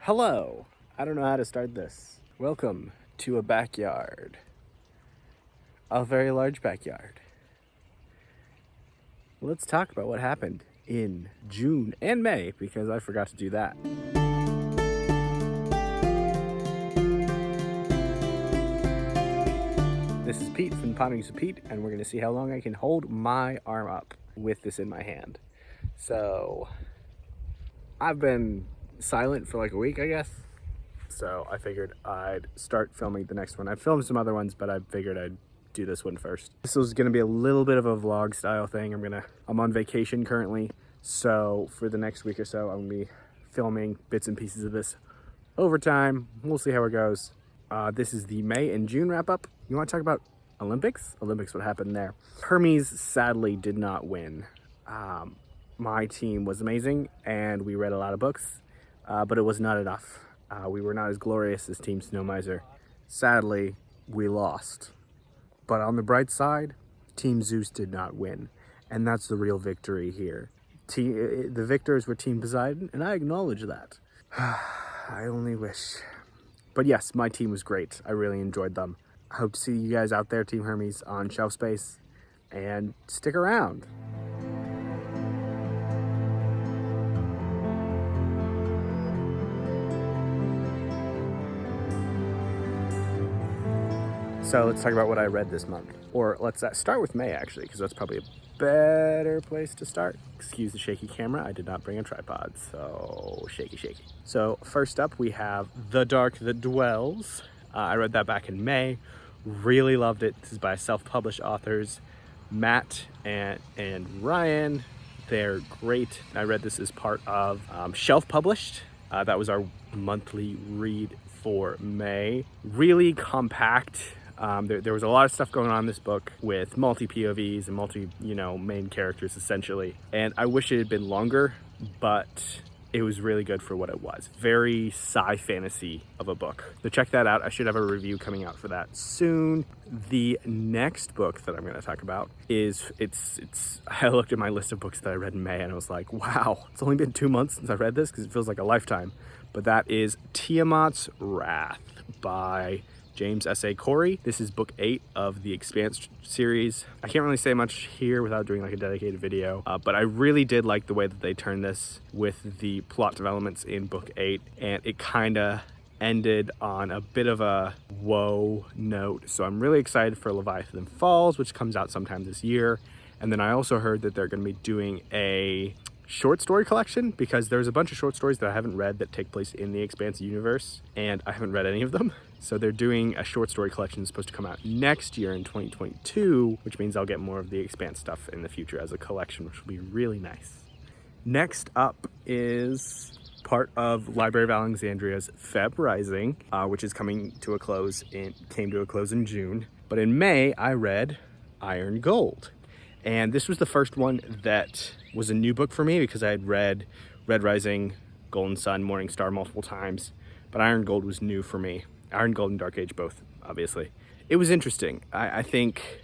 Hello. I don't know how to start this. Welcome to a backyard. A very large backyard. Let's talk about what happened in June and May because I forgot to do that. This is Pete from the Ponderings of Pete, and we're going to see how long I can hold my arm up with this in my hand. So, I've been silent for like a week, I guess. So I figured I'd start filming the next one. I've filmed some other ones, but I figured I'd do this one first. This was gonna be a little bit of a vlog style thing. I'm on vacation currently. So for the next week or so, I'm gonna be filming bits and pieces of this over time. We'll see how it goes. This is the May and June wrap up. You wanna talk about Olympics? Olympics, what happened there? Hermes sadly did not win. My team was amazing and we read a lot of books, but it was not enough. We were not as glorious as Team Snow Miser. Sadly, we lost. But on the bright side, Team Zeus did not win. And that's the real victory here. The victors were Team Poseidon, and I acknowledge that. I only wish. But yes, my team was great. I really enjoyed them. I hope to see you guys out there, Team Hermes, on Shelf Space. And stick around. So let's talk about what I read this month. Or let's start with May, actually, because that's probably a better place to start. Excuse the shaky camera. I did not bring a tripod, so shaky. So first up, we have The Dark That Dwells. I read that back in May. Really loved it. This is by self-published authors, Matt and Ryan. They're great. I read this as part of Shelf Published. That was our monthly read for May. Really compact. There was a lot of stuff going on in this book with multi-POVs and main characters essentially. And I wish it had been longer, but it was really good for what it was. Very sci-fantasy of a book. So check that out. I should have a review coming out for that soon. The next book that I'm going to talk about is, I looked at my list of books that I read in May and I was like, wow, it's only been 2 months since I read this because it feels like a lifetime. But that is Tiamat's Wrath by James S.A. Corey. This is book 8 of the Expanse series. I can't really say much here without doing like a dedicated video, but I really did like the way that they turned this with the plot developments in book 8, and it kind of ended on a bit of a whoa note. So I'm really excited for Leviathan Falls, which comes out sometime this year. And then I also heard that they're going to be doing a short story collection because there's a bunch of short stories that I haven't read that take place in the Expanse universe, and I haven't read any of them. So they're doing a short story collection that's supposed to come out next year in 2022, which means I'll get more of the Expanse stuff in the future as a collection, which will be really nice. Next up is part of Library of Alexandria's Feb Rising, which is came to a close in June. But in May, I read Iron Gold. And this was the first one that was a new book for me because I had read Red Rising, Golden Sun, Morning Star multiple times, but Iron Gold was new for me. Iron Gold and Dark Age both, obviously. It was interesting. I think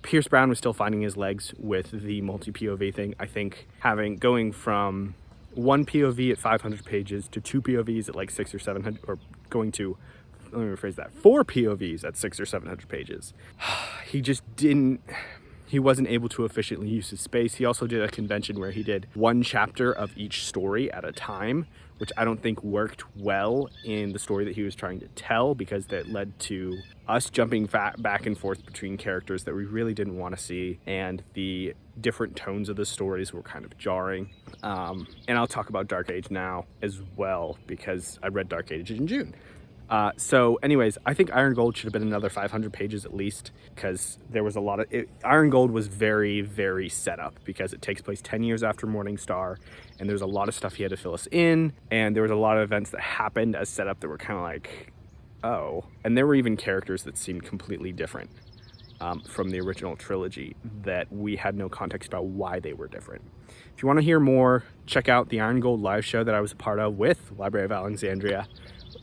Pierce Brown was still finding his legs with the multi-POV thing. I think going from one POV at 500 pages to 2 POVs at like 600 or 700, or going to, let me rephrase that, 4 POVs at 600 or 700 pages. He wasn't able to efficiently use his space. He also did a convention where he did one chapter of each story at a time, which I don't think worked well in the story that he was trying to tell, because that led to us jumping back and forth between characters that we really didn't want to see, and the different tones of the stories were kind of jarring. And I'll talk about Dark Age now as well, because I read Dark Age in June. So anyways, I think Iron Gold should have been another 500 pages at least, because there was a lot of Iron Gold was very, very set up because it takes place 10 years after Morning Star, and there's a lot of stuff he had to fill us in, and there was a lot of events that happened as set up that were kind of like, oh. And there were even characters that seemed completely different from the original trilogy that we had no context about why they were different. If you want to hear more, check out the Iron Gold live show that I was a part of with Library of Alexandria.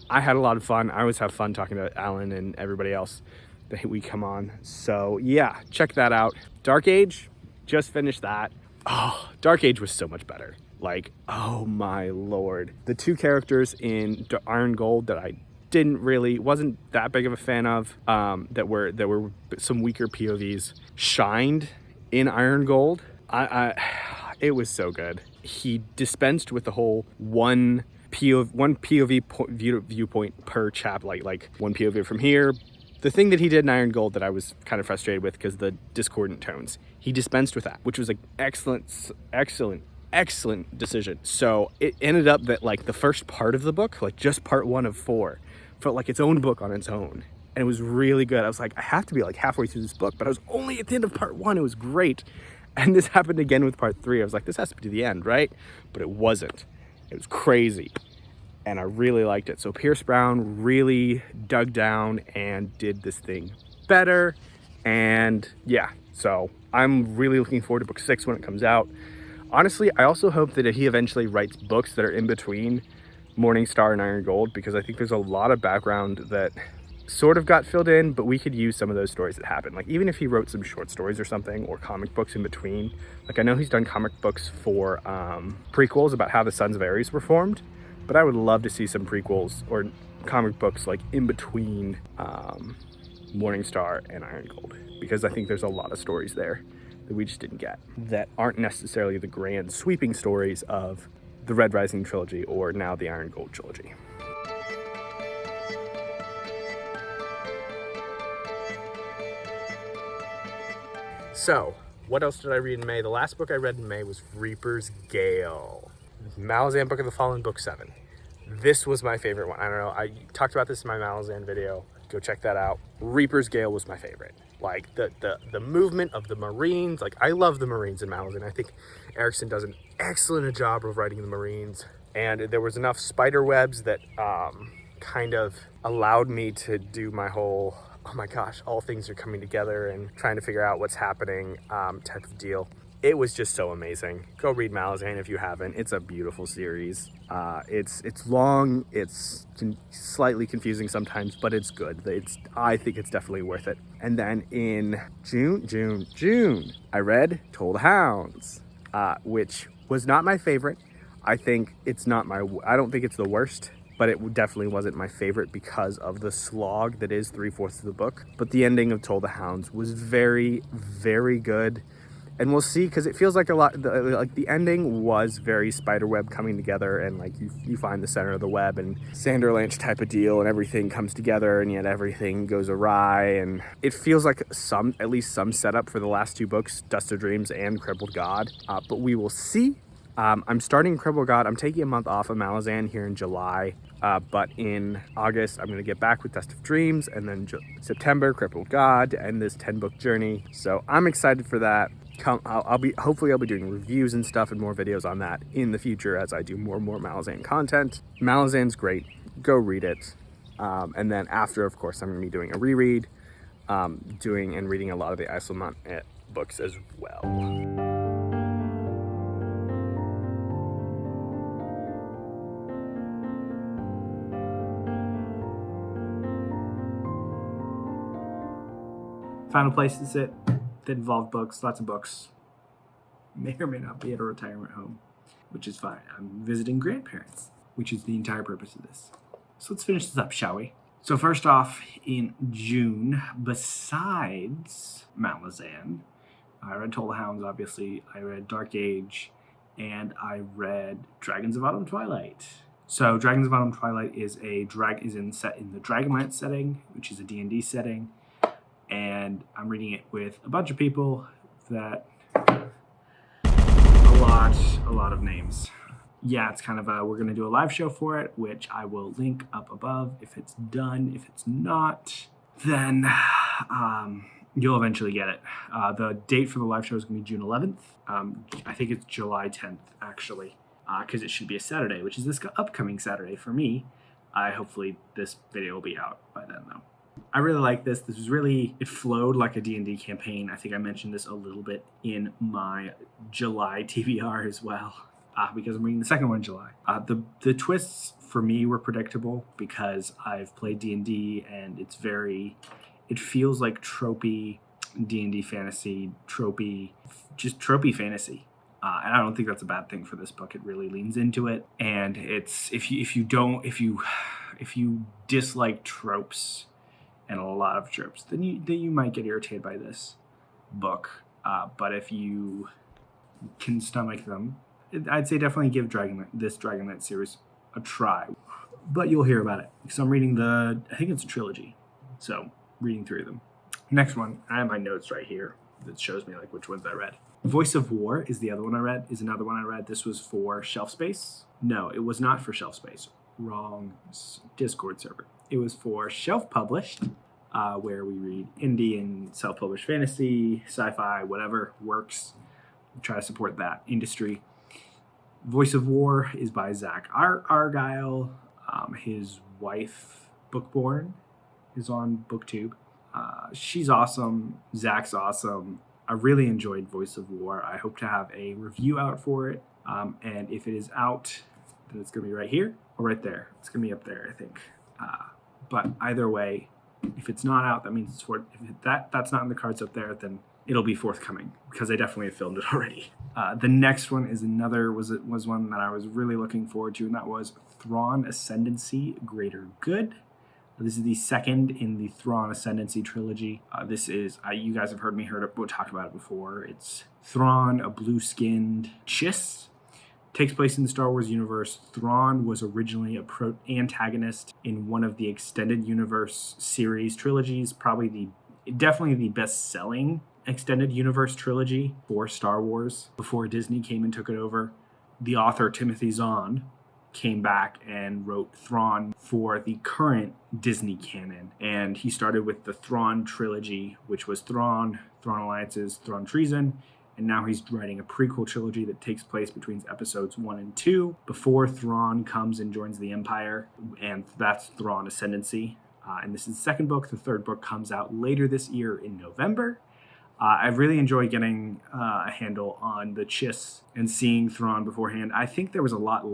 I had a lot of fun. I always have fun talking to Alan and everybody else that we come on. So yeah, check that out. Dark Age, just finished that. Oh, Dark Age was so much better. Like, oh my lord. The two characters in Iron Gold that I wasn't that big of a fan of, that were some weaker POVs, shined in Iron Gold. It was so good. He dispensed with the whole one POV viewpoint per chap, like one POV from here. The thing that he did in Iron Gold that I was kind of frustrated with because the discordant tones, he dispensed with that, which was an excellent decision. So it ended up that like the first part of the book, like just part 1 of 4, felt like its own book on its own. And it was really good. I was like, I have to be like halfway through this book, but I was only at the end of part 1. It was great. And this happened again with part 3. I was like, this has to be to the end, right? But it wasn't. It was crazy. And I really liked it. So Pierce Brown really dug down and did this thing better. And yeah, so I'm really looking forward to book 6 when it comes out. Honestly, I also hope that he eventually writes books that are in between Morning Star and Iron Gold, because I think there's a lot of background that sort of got filled in, but we could use some of those stories that happened. Like even if he wrote some short stories or something, or comic books in between. Like I know he's done comic books for prequels about how the Sons of Ares were formed, but I would love to see some prequels or comic books like in between Morning Star and Iron Gold, because I think there's a lot of stories there that we just didn't get, that aren't necessarily the grand sweeping stories of the Red Rising trilogy or now the Iron Gold trilogy. So, what else did I read in May? The last book I read in May was Reaper's Gale. Malazan Book of the Fallen, book 7. This was my favorite one. I don't know, I talked about this in my Malazan video. Go check that out. Reaper's Gale was my favorite. Like the movement of the Marines. Like I love the Marines in Malazan. I think Erickson does an excellent job of writing the Marines. And there was enough spider webs that kind of allowed me to do my whole, oh my gosh, all things are coming together and trying to figure out what's happening type of deal. It was just so amazing. Go read Malazan if you haven't. It's a beautiful series. It's long. It's slightly confusing sometimes, but it's good. I think it's definitely worth it. And then in June, I read Toll the Hounds, which was not my favorite. I don't think it's the worst, but it definitely wasn't my favorite because of the slog that is 3/4 of the book. But the ending of Toll the Hounds was very, very good. And we'll see, because it feels like the ending was very spiderweb coming together, and like you find the center of the web and Sanderlanche type of deal, and everything comes together, and yet everything goes awry. And it feels like at least some setup for the last 2 books, Dust of Dreams and Crippled God. But we will see. I'm starting Crippled God. I'm taking a month off of Malazan here in July. But in August, I'm going to get back with Dust of Dreams, and then September, Crippled God, to end this 10-book journey. So I'm excited for that. Hopefully I'll be doing reviews and stuff and more videos on that in the future as I do more and more Malazan content. Malazan's great. Go read it. And then after, of course, I'm going to be doing a reread, doing and reading a lot of the Isolmont books as well. Final place to sit that involved books, lots of books. May or may not be at a retirement home, which is fine. I'm visiting grandparents, which is the entire purpose of this. So let's finish this up, shall we? So first off, in June, besides Malazan, I read Toll the Hounds, obviously. I read Dark Age, and I read Dragons of Autumn Twilight. So Dragons of Autumn Twilight is set in the Dragonlance setting, which is a D&D setting. And I'm reading it with a bunch of people that a lot of names. Yeah, it's kind of we're going to do a live show for it, which I will link up above if it's done. If it's not, then you'll eventually get it. The date for the live show is going to be June 11th. I think it's July 10th, actually, because it should be a Saturday, which is this upcoming Saturday for me. Hopefully this video will be out by then, though. I really like this. This was it flowed like a D&D campaign. I think I mentioned this a little bit in my July TBR as well, because I'm reading the second one in July. The twists for me were predictable because I've played D&D, and it feels like tropey D&D fantasy, tropey fantasy. And I don't think that's a bad thing for this book. It really leans into it, and it's if you dislike tropes and a lot of tropes, then you might get irritated by this book. But if you can stomach them, I'd say definitely give this Dragonlance series a try. But you'll hear about it because I'm reading I think it's a trilogy, so reading through them. Next one, I have my notes right here that shows me like which ones I read. Voice of War is the other one I read. Is another one I read. This was for Shelf Space. No, it was not for Shelf Space. Wrong Discord server. It was for Shelf Published, where we read indie and self-published fantasy, sci-fi, whatever works. Try to support that industry. Voice of War is by Zach Argyle. His wife, Bookborn, is on BookTube. She's awesome. Zach's awesome. I really enjoyed Voice of War. I hope to have a review out for it. And if it is out, then it's going to be right here or right there. It's going to be up there, I think. But either way, if it's not out, that means it's for. If that's not in the cards up there, then it'll be forthcoming because I definitely have filmed it already. The next one is was one that I was really looking forward to, and that was Thrawn Ascendancy: Greater Good. This is the second in the Thrawn Ascendancy trilogy. This is, you guys have heard me talk about it before. It's Thrawn, a blue-skinned chiss. Takes place in the Star Wars universe. Thrawn was originally a antagonist in one of the extended universe series trilogies, definitely the best-selling extended universe trilogy for Star Wars before Disney came and took it over. The author, Timothy Zahn, came back and wrote Thrawn for the current Disney canon. And he started with the Thrawn trilogy, which was Thrawn Alliances, Thrawn Treason. And now he's writing a prequel trilogy that takes place between episodes 1 and 2 before Thrawn comes and joins the Empire. And that's Thrawn Ascendancy. And this is the second book. The third book comes out later this year in November. I've really enjoyed getting a handle on the Chiss and seeing Thrawn beforehand. I think there was a lot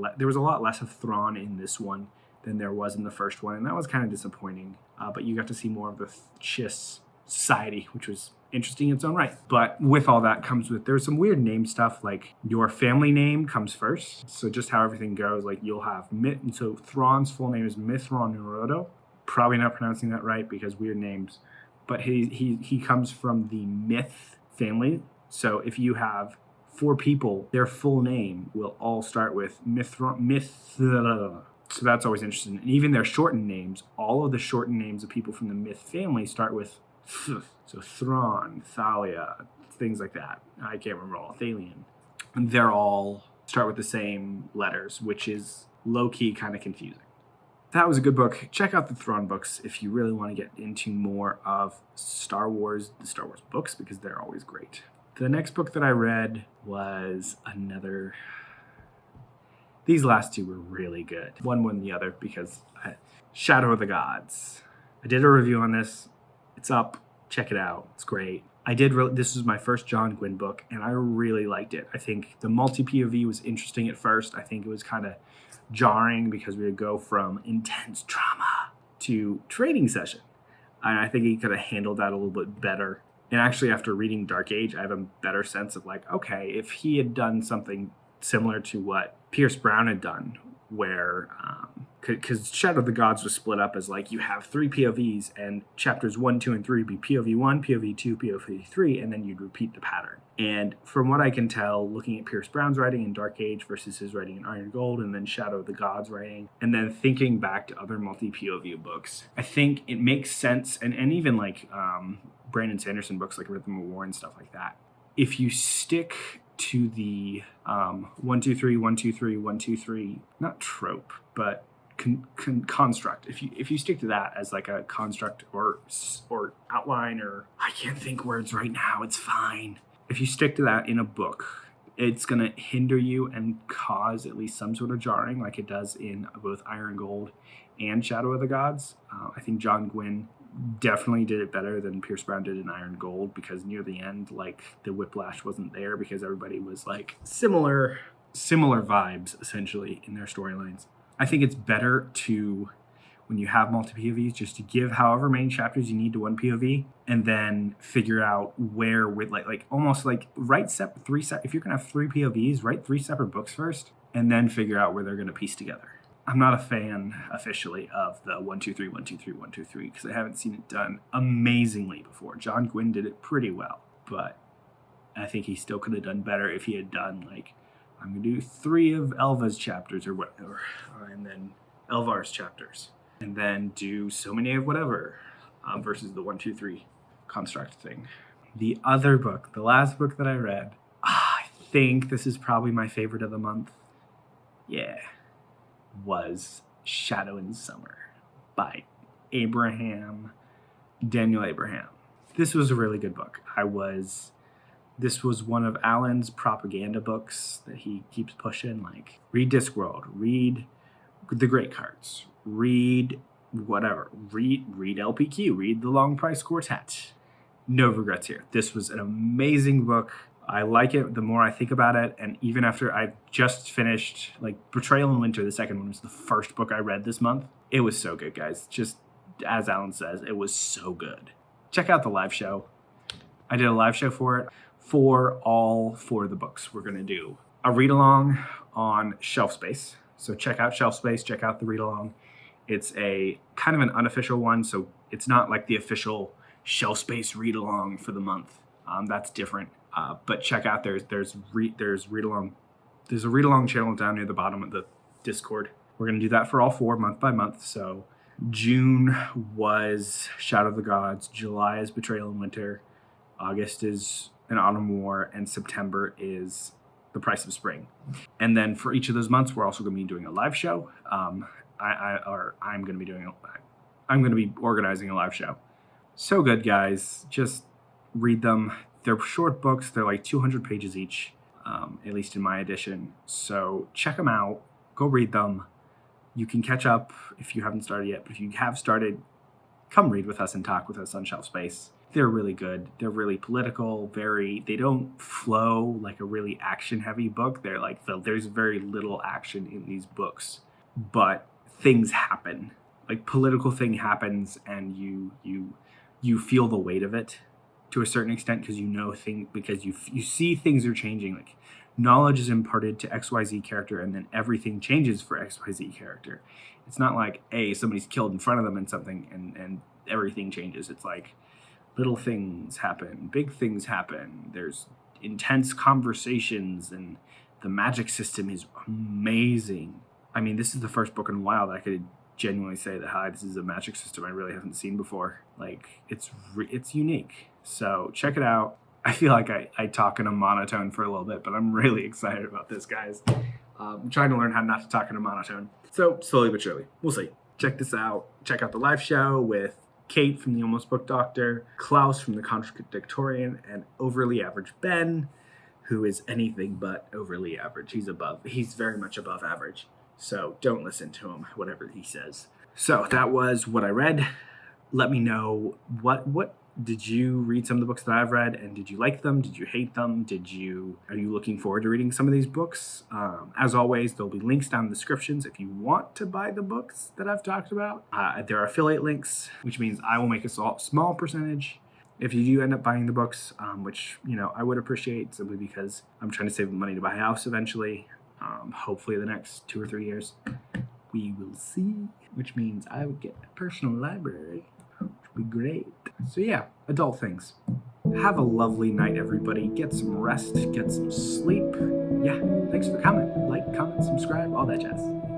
less of Thrawn in this one than there was in the first one, and that was kind of disappointing. But you got to see more of the Chiss society, which was interesting in its own right. But with all that there's some weird name stuff, like your family name comes first. So just how everything goes, like you'll have and so Thrawn's full name is Mithron Nurodo. Probably not pronouncing that right because weird names. But he comes from the Myth family. So if you have 4 people, their full name will all start with Myth. So that's always interesting. And even their shortened names, all of the shortened names of people from the Myth family start with Th. So Thrawn, Thalia, things like that. I can't remember all. Thalian. And they're all start with the same letters, which is low-key kind of confusing. That was a good book. Check out the Thrawn books if you really want to get into more of the Star Wars books, because they're always great. The next book that I read was another. These last two were really good. One more than the other because Shadow of the Gods. I did a review on this. It's up. Check it out. It's great. This was my first John Gwynne book, and I really liked it. I think the multi-POV was interesting at first. I think it was kind of jarring because we would go from intense drama to training session. And I think he could have handled that a little bit better. And actually, after reading Dark Age, I have a better sense of like, okay, if he had done something similar to what Pierce Brown had done, where, because Shadow of the Gods was split up as like, you have 3 POVs and chapters 1, 2, and 3 would be POV 1, POV 2, POV 3, and then you'd repeat the pattern. And from what I can tell, looking at Pierce Brown's writing in Dark Age versus his writing in Iron Gold, and then Shadow of the Gods writing, and then thinking back to other multi-POV books, I think it makes sense, and even like Brandon Sanderson books like Rhythm of War and stuff like that. If you stick to the 1, 2, 3, 1, 2, 3, 1, 2, 3, not trope, but construct. If you stick to that as like a construct or outline, or I can't think words right now, it's fine. If you stick to that in a book, it's going to hinder you and cause at least some sort of jarring, like it does in both Iron Gold and Shadow of the Gods. I think John Gwynne definitely did it better than Pierce Brown did in Iron Gold, because near the end, like, the whiplash wasn't there because everybody was like similar similar vibes essentially in their storylines. I think it's better to, when you have multi-POVs, just to give however many chapters you need to one POV, and then figure out where with like almost like write if you're gonna have 3 POVs, write 3 separate books first, and then figure out where they're gonna piece together. I'm not a fan officially of the 1 2 3 1 2 3 1 2 3 because I haven't seen it done amazingly before. John Gwynne did it pretty well, but I think he still could have done better if he had done like, I'm gonna do 3 of Elva's chapters or whatever, and then Elvar's chapters, and then do so many of whatever, versus the 1 2 3 construct thing. The other book, the last book that I read, I think this is probably my favorite of the month. Yeah. Was Shadow in Summer by Daniel Abraham. This was a really good book. This was one of Alan's propaganda books that he keeps pushing, like read Discworld, read The Great Cards, read whatever, read LPQ, read The Long Price Quartet. No regrets here. This was an amazing book. I like it the more I think about it, and even after I've just finished, like Betrayal in Winter, the second one was the first book I read this month. It was so good, guys. Just as Alan says, it was so good. Check out the live show. I did a live show for it. For all 4 of the books, we're going to do a read-along on Shelf Space. So check out Shelf Space, check out the read-along. It's a kind of an unofficial one, so it's not like the official Shelf Space read-along for the month. That's different. But check out, there's a read-along channel down near the bottom of the Discord. We're going to do that for all 4 month by month. So June was Shadow of the Gods, July is Betrayal in Winter, August is An Autumn War, and September is The Price of Spring. And then for each of those months, we're also going to be doing a live show. I'm going to be organizing a live show. So good, guys. Just read them. They're short books. They're like 200 pages each, at least in my edition. So check them out. Go read them. You can catch up if you haven't started yet. But if you have started, come read with us and talk with us on Shelf Space. They're really good. They're really political. They don't flow like a really action-heavy book. They're like, there's very little action in these books, but things happen. Like political thing happens, and you feel the weight of it to a certain extent because because you see things are changing. Like knowledge is imparted to XYZ character, and then everything changes for XYZ character. It's not like somebody's killed in front of them and something and everything changes. It's like little things happen, big things happen. There's intense conversations, and the magic system is amazing. I mean, this is the first book in a while that I could genuinely say that, hi, this is a magic system I really haven't seen before. Like, it's unique. So check it out. I feel like I talk in a monotone for a little bit, but I'm really excited about this, guys. I'm trying to learn how not to talk in a monotone. So slowly but surely, we'll see. Check this out. Check out the live show with Kate from the Almost Book Doctor, Klaus from the Contradictorian, and Overly Average Ben, who is anything but overly average. He's very much above average. So don't listen to him, whatever he says. So that was what I read. Let me know, what did you read some of the books that I've read, and did you like them? Did you hate them? Are you looking forward to reading some of these books? As always, there'll be links down in the descriptions if you want to buy the books that I've talked about. There are affiliate links, which means I will make a small percentage if you do end up buying the books, which, I would appreciate, simply because I'm trying to save money to buy a house eventually. Hopefully the next 2 or 3 years. We will see, which means I would get a personal library, which would be great. So yeah, adult things. Have a lovely night, everybody. Get some rest, get some sleep. Yeah, thanks for coming. Like, comment, subscribe, all that jazz.